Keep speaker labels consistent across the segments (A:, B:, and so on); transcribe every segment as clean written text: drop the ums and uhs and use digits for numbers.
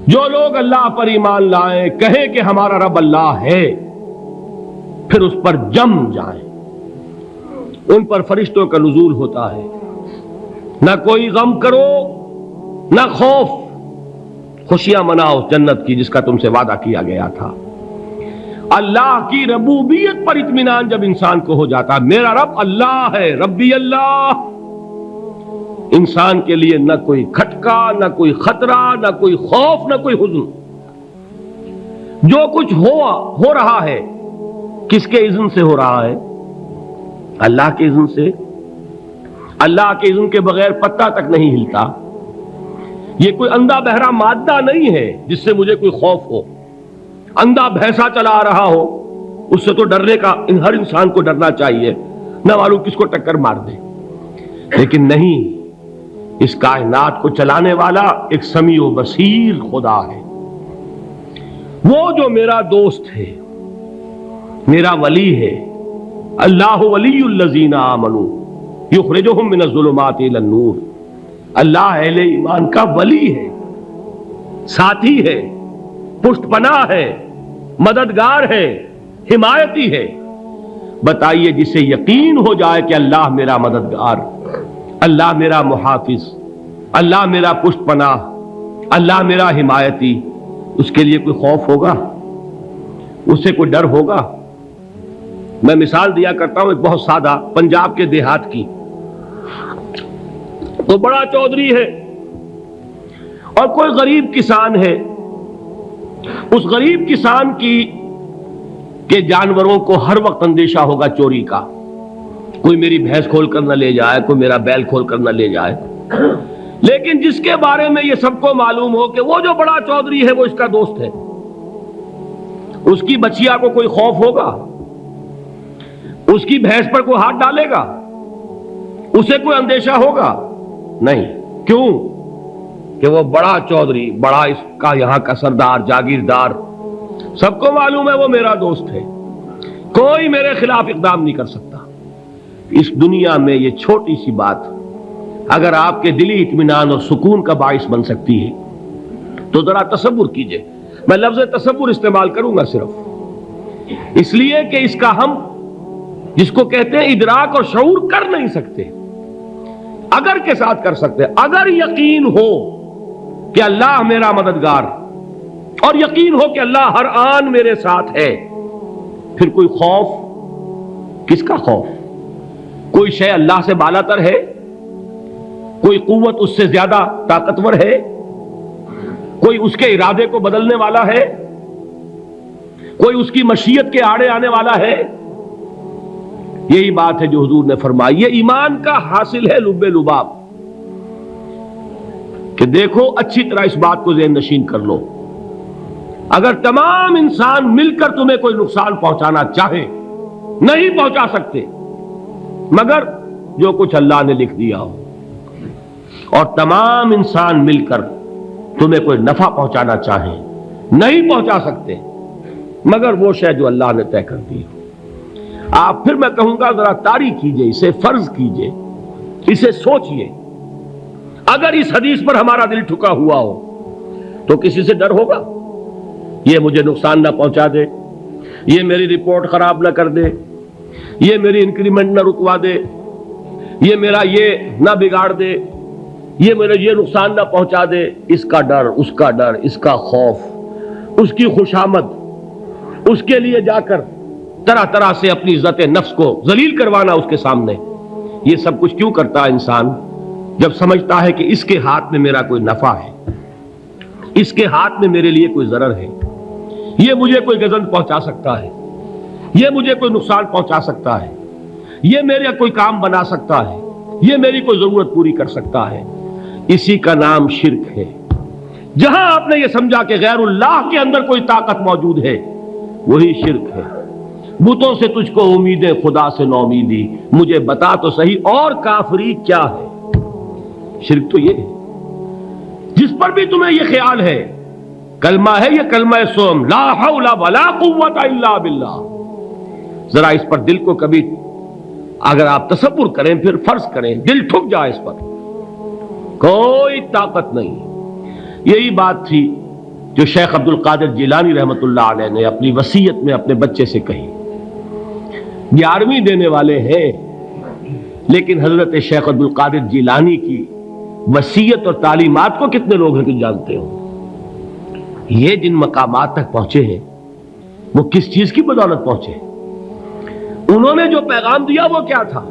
A: جو لوگ اللہ پر ایمان لائیں، کہیں کہ ہمارا رب اللہ ہے، پھر اس پر جم جائیں، ان پر فرشتوں کا نزول ہوتا ہے۔ نہ کوئی غم کرو نہ خوف، خوشیاں مناؤ جنت کی جس کا تم سے وعدہ کیا گیا تھا۔ اللہ کی ربوبیت پر اطمینان جب انسان کو ہو جاتا، میرا رب اللہ ہے، ربی اللہ، انسان کے لیے نہ کوئی کھٹکا، نہ کوئی خطرہ، نہ کوئی خوف، نہ کوئی حزن۔ جو کچھ ہو رہا ہے کس کے اذن سے ہو رہا ہے؟ اللہ کے اذن سے۔ اللہ کے اذن کے بغیر پتہ تک نہیں ہلتا۔ یہ کوئی اندھا بہرا مادہ نہیں ہے جس سے مجھے کوئی خوف ہو۔ اندھا بھینسا چلا آ رہا ہو، اس سے تو ڈرنے کا ہر انسان کو ڈرنا چاہیے، نہ معلوم کس کو ٹکر مار دے۔ لیکن نہیں، اس کائنات کو چلانے والا ایک سمیع و بصیر خدا ہے، وہ جو میرا دوست ہے، میرا ولی ہے۔ اللہ ولی الذین آمنوا یخرجہم من الظلمات الی النور۔ اللہ اہل ایمان کا ولی ہے، ساتھی ہے، پشت پناہ ہے، مددگار ہے، حمایتی ہے۔ بتائیے جسے یقین ہو جائے کہ اللہ میرا مددگار، اللہ میرا محافظ، اللہ میرا پشت پناہ، اللہ میرا حمایتی، اس کے لیے کوئی خوف ہوگا؟ اس سے کوئی ڈر ہوگا؟ میں مثال دیا کرتا ہوں ایک بہت سادہ، پنجاب کے دیہات کی۔ تو بڑا چودھری ہے اور کوئی غریب کسان ہے۔ اس غریب کسان کے جانوروں کو ہر وقت اندیشہ ہوگا چوری کا، کوئی میری بھینس کھول کر نہ لے جائے، کوئی میرا بیل کھول کر نہ لے جائے۔ لیکن جس کے بارے میں یہ سب کو معلوم ہو کہ وہ جو بڑا چودھری ہے وہ اس کا دوست ہے، اس کی بچیا کو کوئی خوف ہوگا؟ اس کی بھینس پر کوئی ہاتھ ڈالے گا؟ اسے کوئی اندیشہ ہوگا؟ نہیں۔ کیوں؟ کہ وہ بڑا چودھری، بڑا اس کا یہاں کا سردار، جاگیردار، سب کو معلوم ہے وہ میرا دوست ہے، کوئی میرے خلاف اقدام نہیں کر سکتا۔ اس دنیا میں یہ چھوٹی سی بات اگر آپ کے دلی اطمینان اور سکون کا باعث بن سکتی ہے تو ذرا تصور کیجئے۔ میں لفظ تصور استعمال کروں گا صرف اس لیے کہ اس کا ہم جس کو کہتے ہیں ادراک اور شعور کر نہیں سکتے، اگر کے ساتھ کر سکتے۔ اگر یقین ہو کہ اللہ میرا مددگار اور یقین ہو کہ اللہ ہر آن میرے ساتھ ہے، پھر کوئی خوف؟ کس کا خوف؟ کوئی شے اللہ سے بالاتر ہے؟ کوئی قوت اس سے زیادہ طاقتور ہے؟ کوئی اس کے ارادے کو بدلنے والا ہے؟ کوئی اس کی مشیت کے آڑے آنے والا ہے؟ یہی بات ہے جو حضور نے فرمائی۔ یہ ایمان کا حاصل ہے لب لباب، کہ دیکھو اچھی طرح اس بات کو ذہن نشین کر لو، اگر تمام انسان مل کر تمہیں کوئی نقصان پہنچانا چاہے نہیں پہنچا سکتے، مگر جو کچھ اللہ نے لکھ دیا ہو، اور تمام انسان مل کر تمہیں کوئی نفع پہنچانا چاہیں نہیں پہنچا سکتے، مگر وہ شے جو اللہ نے طے کر دی ہو۔ آپ پھر میں کہوں گا ذرا طاری کیجئے، اسے فرض کیجئے، اسے سوچئے۔ اگر اس حدیث پر ہمارا دل ٹھکا ہوا ہو تو کسی سے ڈر ہوگا؟ یہ مجھے نقصان نہ پہنچا دے، یہ میری رپورٹ خراب نہ کر دے، یہ میری انکریمنٹ نہ رکوا دے، یہ میرا یہ نہ بگاڑ دے، یہ میرا یہ نقصان نہ پہنچا دے۔ اس کا ڈر، اس کا ڈر، اس کا خوف، اس کی خوشامد، اس کے لیے جا کر طرح طرح سے اپنی عزت نفس کو ذلیل کروانا اس کے سامنے، یہ سب کچھ کیوں کرتا ہے انسان؟ جب سمجھتا ہے کہ اس کے ہاتھ میں میرا کوئی نفع ہے، اس کے ہاتھ میں میرے لیے کوئی ضرر ہے، یہ مجھے کوئی گزن پہنچا سکتا ہے، یہ مجھے کوئی نقصان پہنچا سکتا ہے، یہ میرا کوئی کام بنا سکتا ہے، یہ میری کوئی ضرورت پوری کر سکتا ہے، اسی کا نام شرک ہے۔ جہاں آپ نے یہ سمجھا کہ غیر اللہ کے اندر کوئی طاقت موجود ہے، وہی شرک ہے۔ بتوں سے تجھ کو امیدیں، خدا سے نومیدی، مجھے بتا تو صحیح اور کافری کیا ہے؟ شرک تو یہ ہے۔ جس پر بھی تمہیں یہ خیال ہے، کلمہ ہے یہ کلمہ سوم، لا حول ولا قوت الا باللہ، ذرا اس پر دل کو کبھی اگر آپ تصور کریں، پھر فرض کریں، دل ٹھک جائے اس پر، کوئی طاقت نہیں۔ یہی بات تھی جو شیخ عبد القادر جیلانی رحمۃ اللہ علیہ نے اپنی وصیت میں اپنے بچے سے کہی. 11ویں دینے والے ہیں، لیکن حضرت شیخ عبد القادر جیلانی کی وصیت اور تعلیمات کو کتنے لوگ ہیں کہ جانتے ہو؟ یہ جن مقامات تک پہنچے ہیں وہ کس چیز کی بدولت پہنچے؟ انہوں نے جو پیغام دیا وہ کیا تھا؟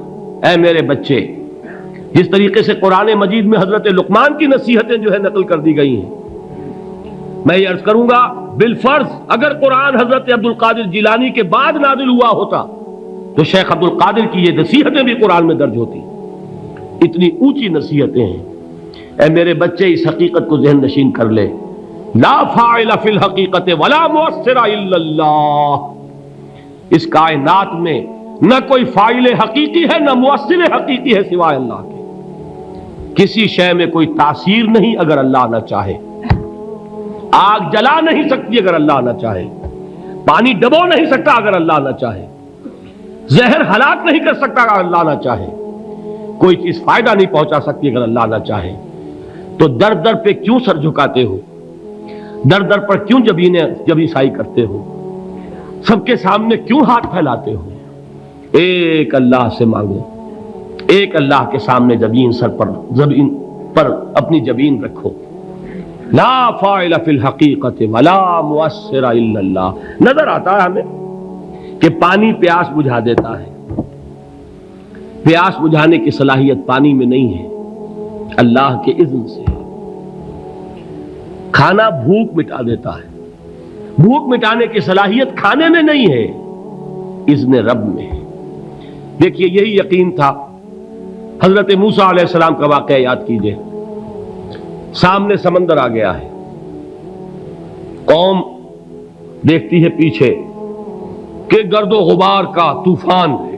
A: اے میرے بچے، جس طریقے سے قرآن مجید میں حضرت لقمان کی نصیحتیں جو ہے نقل کر دی گئی ہیں، میں یہ عرض کروں گا بالفرض اگر قرآن حضرت عبد القادر جیلانی کے بعد نازل ہوا ہوتا تو شیخ عبد القادر کی یہ نصیحتیں بھی قرآن میں درج ہوتی. اتنی اونچی نصیحتیں ہیں. اے میرے بچے، اس حقیقت کو ذہن نشین کر لے، لا فاعل فی الحقیقت ولا مؤثر الا اللہ. اس کائنات میں نہ کوئی فاعل حقیقی ہے نہ مؤثر حقیقی ہے سوائے اللہ کے. کسی شے میں کوئی تاثیر نہیں اگر اللہ نہ چاہے. آگ جلا نہیں سکتی اگر اللہ نہ چاہے. پانی ڈبو نہیں سکتا اگر اللہ نہ چاہے. زہر ہلاک نہیں کر سکتا اگر اللہ نہ چاہے. کوئی چیز فائدہ نہیں پہنچا سکتی اگر اللہ نہ چاہے. تو در در پہ کیوں سر جھکاتے ہو؟ در در پر کیوں جبیں سائی کرتے ہو؟ سب کے سامنے کیوں ہاتھ پھیلاتے ہو؟ ایک اللہ سے مانگو. ایک اللہ کے سامنے زمین پر اپنی جبین رکھو. لا فاعل فی الحقیقت ولا مؤثر الا اللہ. نظر آتا ہے ہمیں کہ پانی پیاس بجھا دیتا ہے. پیاس بجھانے کی صلاحیت پانی میں نہیں ہے، اللہ کے اذن سے. کھانا بھوک مٹا دیتا ہے. بھوک مٹانے کی صلاحیت کھانے میں نہیں ہے، اذن رب میں ہے. دیکھیے یہی یقین تھا. حضرت موسیٰ علیہ السلام کا واقعہ یاد کیجئے. سامنے سمندر آ گیا ہے. قوم دیکھتی ہے پیچھے کہ گرد و غبار کا طوفان ہے.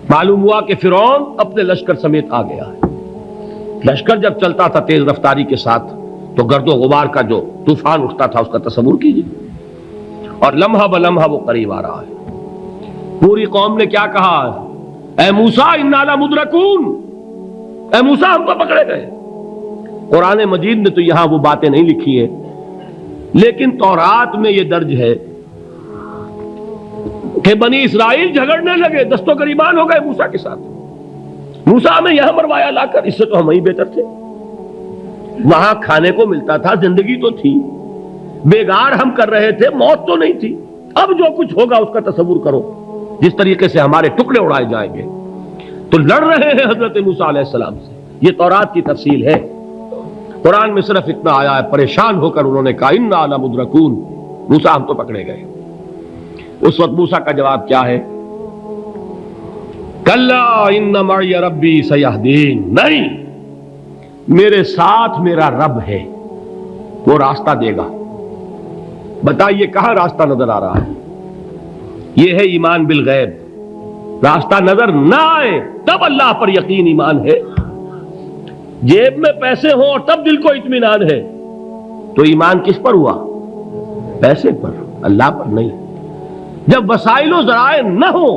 A: معلوم ہوا کہ فرعون اپنے لشکر سمیت آ گیا ہے. لشکر جب چلتا تھا تیز رفتاری کے ساتھ تو گرد و غبار کا جو طوفان اٹھتا تھا اس کا تصور کیجیے. اور لمحہ بلمحہ وہ قریب آ رہا ہے. پوری قوم نے کیا کہا؟ اے موسیٰ انا لمدرکون. اے موسیٰ ہم تو پکڑے گئے. قرآن مجید نے تو یہاں وہ باتیں نہیں لکھی ہیں، لیکن تورات میں یہ درج ہے کہ بنی اسرائیل جھگڑنے لگے، دست و گریبان ہو گئے موسیٰ کے ساتھ. موسیٰ ہمیں یہاں مروایا لا کر، اس سے تو ہم ہی بہتر تھے. وہاں کھانے کو ملتا تھا، زندگی تو تھی، بیگار ہم کر رہے تھے، موت تو نہیں تھی. اب جو کچھ ہوگا اس کا تصور کرو، جس طریقے سے ہمارے ٹکڑے اڑائے جائیں گے. تو لڑ رہے ہیں حضرت موسیٰ علیہ السلام سے. یہ تورات کی تفصیل ہے. قرآن میں صرف اتنا آیا ہے، پریشان ہو کر انہوں نے کہا انا لمدرکون. موسیٰ ہم تو پکڑے گئے. اس وقت موسیٰ کا جواب کیا ہے؟ کلا ان معی ربی سیہدین. نہیں، میرے ساتھ میرا رب ہے، وہ راستہ دے گا. بتائیے کہاں راستہ نظر آ رہا ہے؟ یہ ہے ایمان بالغیب. راستہ نظر نہ آئے تب اللہ پر یقین ایمان ہے. جیب میں پیسے ہوں اور تب دل کو اطمینان ہے تو ایمان کس پر ہوا؟ پیسے پر، اللہ پر نہیں. جب وسائل و ذرائع نہ ہو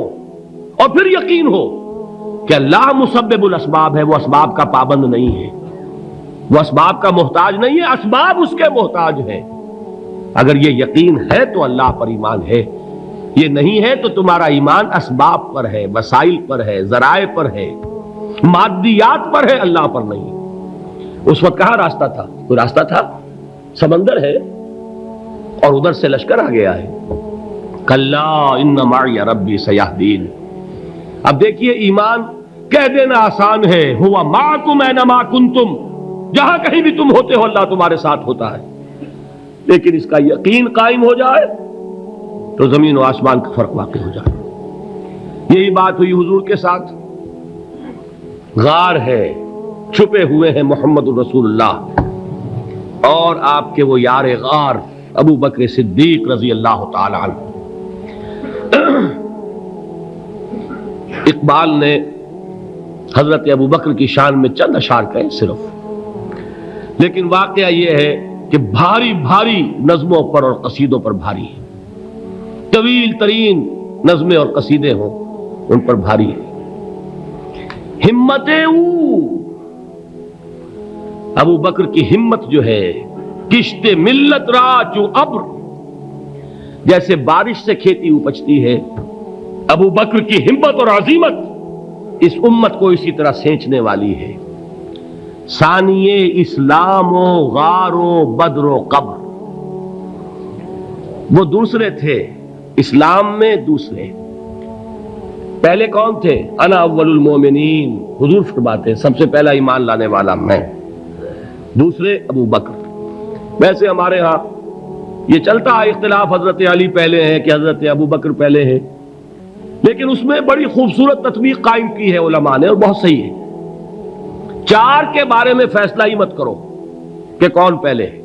A: اور پھر یقین ہو کہ اللہ مسبب الاسباب ہے، وہ اسباب کا پابند نہیں ہے، وہ اسباب کا محتاج نہیں ہے، اسباب اس کے محتاج ہے. اگر یہ یقین ہے تو اللہ پر ایمان ہے. یہ نہیں ہے تو تمہارا ایمان اسباب پر ہے، وسائل پر ہے، ذرائع پر ہے، مادیات پر ہے، اللہ پر نہیں. اس وقت کہاں راستہ تھا؟ کوئی راستہ تھا؟ سمندر ہے اور ادھر سے لشکر آ گیا ہے. کلا ان معی ربی سیہدین. اب دیکھیے ایمان کہہ دینا آسان ہے، ہوا معکم اینما کنتم. جہاں کہیں بھی تم ہوتے ہو اللہ تمہارے ساتھ ہوتا ہے. لیکن اس کا یقین قائم ہو جائے تو زمین و آسمان کا فرق واقع ہو جائے. یہی بات ہوئی حضور کے ساتھ. غار ہے، چھپے ہوئے ہیں محمد الرسول اللہ اور آپ کے وہ یار غار ابو بکر صدیق رضی اللہ تعالی عنہ. اقبال نے حضرت ابو بکر کی شان میں چند اشعار کہے صرف، لیکن واقعہ یہ ہے کہ بھاری بھاری نظموں پر اور قصیدوں پر بھاری ہے. طویل ترین نظمیں اور قصیدے ہوں ان پر بھاری ہے. ہمتیں ابو بکر کی ہمت جو ہے کشت ملت را چو ابر، جیسے بارش سے کھیتی اپجتی ہے، ابو بکر کی ہمت اور عزیمت اس امت کو اسی طرح سینچنے والی ہے۔ ثانیے اسلام و غار و بدر و قبر، وہ دوسرے تھے اسلام میں، دوسرے پہلے کون تھے؟ انا اول المومنین، حضور فرماتے ہیں سب سے پہلا ایمان لانے والا میں، دوسرے ابو بکر۔ ویسے ہمارے ہاں یہ چلتا ہے اختلاف، حضرت علی پہلے ہیں کہ حضرت ابو بکر پہلے ہیں، لیکن اس میں بڑی خوبصورت تطبیق قائم کی ہے علماء نے، اور بہت صحیح ہے۔ چار کے بارے میں فیصلہ ہی مت کرو کہ کون پہلے ہے،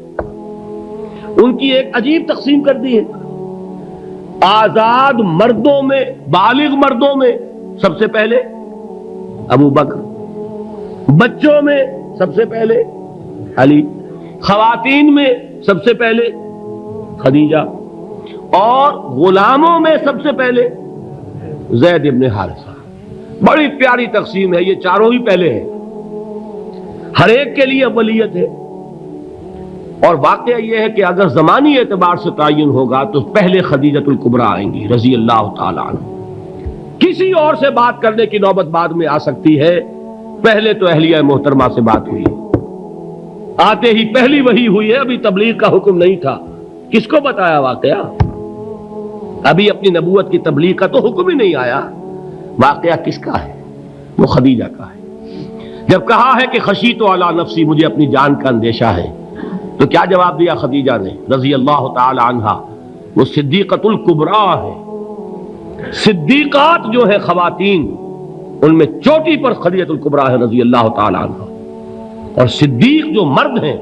A: ان کی ایک عجیب تقسیم کر دی ہے۔ آزاد مردوں میں، بالغ مردوں میں سب سے پہلے ابو بکر، بچوں میں سب سے پہلے علی، خواتین میں سب سے پہلے خدیجہ، اور غلاموں میں سب سے پہلے زید ابن حارثہ۔ بڑی پیاری تقسیم ہے، یہ چاروں ہی پہلے ہیں، ہر ایک کے لیے اولیت ہے۔ اور واقعہ یہ ہے کہ اگر زمانی اعتبار سے تعین ہوگا تو پہلے خدیجۃ الکبریٰ آئیں گی رضی اللہ تعالی عنہ، کسی اور سے بات کرنے کی نوبت بعد میں آ سکتی ہے، پہلے تو اہلیہ محترمہ سے بات ہوئی، آتے ہی پہلی وحی ہوئی ہے، ابھی تبلیغ کا حکم نہیں تھا، کس کو بتایا واقعہ؟ ابھی اپنی نبوت کی تبلیغ کا تو حکم ہی نہیں آیا، واقعہ کس کا ہے؟ وہ خدیجہ کا ہے۔ جب کہا ہے کہ خشیت علی نفسی، مجھے اپنی جان کا اندیشہ ہے، تو کیا جواب دیا خدیجہ نے رضی اللہ تعالی عنہا؟ وہ صدیقۃ الکبریٰ ہے، صدیقات جو ہے خواتین ان میں چوٹی پر خدیجۃ الکبریٰ ہے رضی اللہ تعالی عنہا، اور صدیق جو مرد ہیں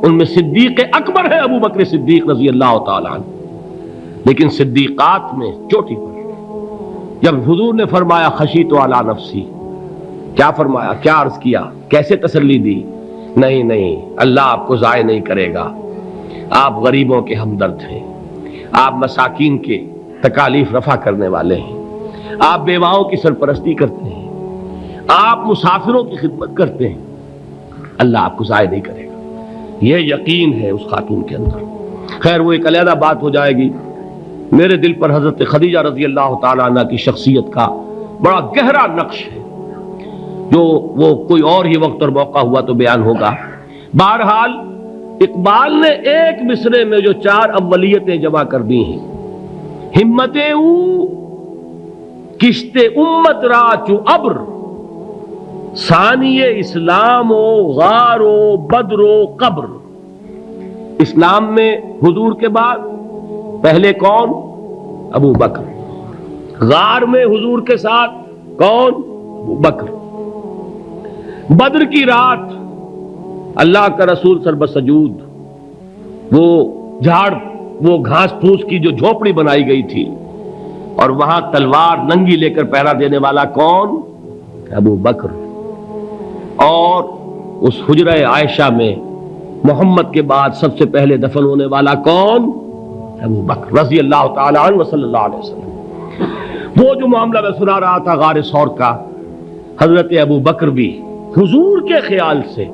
A: ان میں صدیق اکبر ہے ابو بکر صدیق رضی اللہ تعالی عنہ، لیکن صدیقات میں چوٹی پر۔ جب حضور نے فرمایا خشیت علی نفسی، کیا فرمایا؟ کیا عرض کیا؟ کیسے تسلی دی؟ نہیں نہیں، اللہ آپ کو ضائع نہیں کرے گا، آپ غریبوں کے ہمدرد ہیں، آپ مساکین کے تکالیف رفع کرنے والے ہیں، آپ بیواؤں کی سرپرستی کرتے ہیں، آپ مسافروں کی خدمت کرتے ہیں، اللہ آپ کو ضائع نہیں کرے گا۔ یہ یقین ہے اس خاتون کے اندر۔ خیر وہ ایک علیحدہ بات ہو جائے گی۔ میرے دل پر حضرت خدیجہ رضی اللہ تعالی عنہ کی شخصیت کا بڑا گہرا نقش ہے، جو وہ کوئی اور ہی وقت اور موقع ہوا تو بیان ہوگا۔ بہرحال اقبال نے ایک مصرے میں جو چار اولیتیں جمع کر دی ہیں، ہمت او کشت امت را چو ابر، ثانی اسلام و غار و بدر و قبر۔ اسلام میں حضور کے بعد پہلے کون؟ ابو بکر۔ غار میں حضور کے ساتھ کون؟ ابو بکر۔ بدر کی رات اللہ کا رسول سر بسجود، وہ جھاڑ، وہ گھاس پھوس کی جو جھوپڑی بنائی گئی تھی، اور وہاں تلوار ننگی لے کر پہرا دینے والا کون؟ ابو بکر۔ اور اس حجرہ عائشہ میں محمد کے بعد سب سے پہلے دفن ہونے والا کون؟ ابو بکر رضی اللہ تعالی عنہ صلی اللہ علیہ وسلم۔ وہ جو معاملہ میں سنا رہا تھا غار ثور کا، حضرت ابو بکر بھی حضور کے خیال سے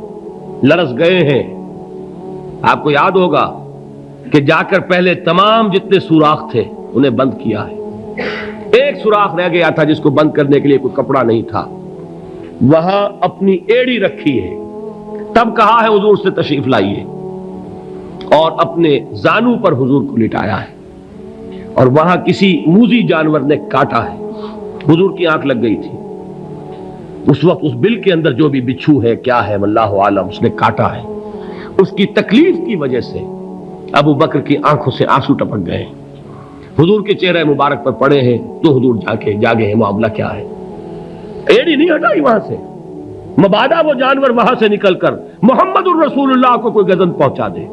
A: لرز گئے ہیں۔ آپ کو یاد ہوگا کہ جا کر پہلے تمام جتنے سوراخ تھے انہیں بند کیا ہے، ایک سوراخ رہ گیا تھا جس کو بند کرنے کے لیے کوئی کپڑا نہیں تھا، وہاں اپنی ایڑی رکھی ہے، تب کہا ہے حضور سے تشریف لائیے، اور اپنے زانو پر حضور کو لٹایا ہے، اور وہاں کسی موذی جانور نے کاٹا ہے، حضور کی آنکھ لگ گئی تھی، اس وقت اس بل کے اندر جو بھی بچھو ہے کیا ہے واللہ عالم، اس نے کاٹا ہے، اس کی تکلیف کی وجہ سے ابو بکر کی آنکھوں سے آنسو ٹپک گئے، حضور کے چہرے مبارک پر پڑے ہیں، تو حضور جاگے ہیں، معاملہ کیا ہے؟ ایڑی نہیں ہٹائی وہاں سے، مبادا وہ جانور وہاں سے نکل کر محمد الرسول اللہ کو کوئی گزن پہنچا دے،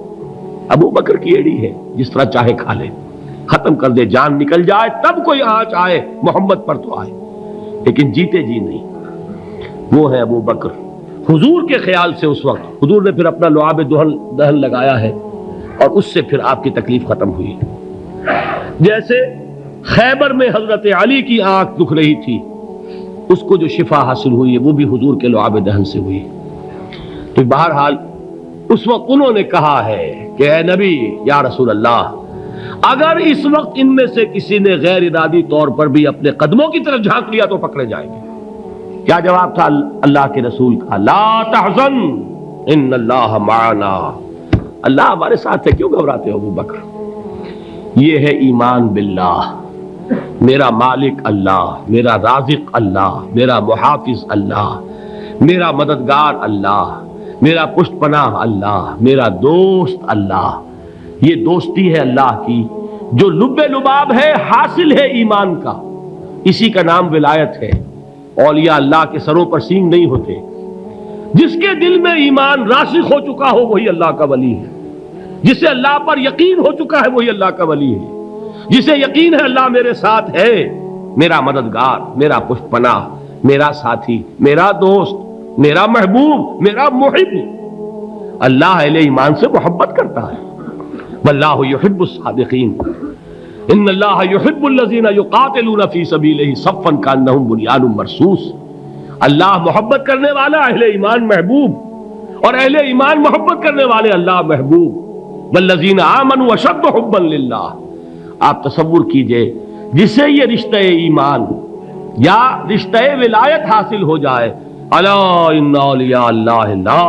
A: ابو بکر کی ایڑی ہے، جس طرح چاہے کھا لے، ختم کر دے، جان نکل جائے تب کوئی آنچ آئے محمد پر تو آئے، لیکن جیتے جی نہیں۔ وہ ہے ابو بکر حضور کے خیال سے۔ اس وقت حضور نے پھر اپنا لعاب دہن لگایا ہے، اور اس سے پھر آپ کی تکلیف ختم ہوئی۔ جیسے خیبر میں حضرت علی کی آنکھ دکھ رہی تھی، اس کو جو شفا حاصل ہوئی ہے وہ بھی حضور کے لعاب دہن سے ہوئی۔ تو بہرحال اس وقت انہوں نے کہا ہے کہ اے نبی یا رسول اللہ، اگر اس وقت ان میں سے کسی نے غیر ارادی طور پر بھی اپنے قدموں کی طرف جھانک لیا تو پکڑے جائیں گے۔ کیا جواب تھا اللہ کے رسول کا؟ لا تحزن ان اللہ معنا، اللہ ہمارے ساتھ ہے، کیوں گھبراتے ہو ابو بکر؟ یہ ہے ایمان باللہ، میرا مالک اللہ، میرا رازق اللہ، میرا محافظ اللہ، میرا مددگار اللہ، میرا پشت پناہ اللہ، میرا دوست اللہ۔ یہ دوستی ہے اللہ کی جو لب لباب ہے، حاصل ہے ایمان کا، اسی کا نام ولایت ہے۔ اولیاء اللہ کے سروں پر سینگ نہیں ہوتے، جس کے دل میں ایمان راسخ ہو چکا ہو وہی اللہ کا ولی ہے، جسے اللہ پر یقین ہو چکا ہے وہی اللہ کا ولی ہے، جسے یقین ہے اللہ میرے ساتھ ہے، میرا مددگار، میرا پشت پناہ، میرا ساتھی، میرا دوست، میرا محبوب، میرا محب۔ اللہ اہل ایمان سے محبت کرتا ہے۔ واللہ یحب الصادقین، ان اللہ یحب الذین یقاتلون فی سبیلہ صفا کانہم بنیان مرصوص۔ اللہ محبت کرنے والا، اہل ایمان محبوب، اور اہل ایمان محبت کرنے والے اللہ محبوب۔ والذین آمنوا اشد حبا للہ۔ آپ تصور کیجئے جسے یہ رشتہ ایمان یا رشتہ ولایت حاصل ہو جائے، الا ان اولیاء اللہ لا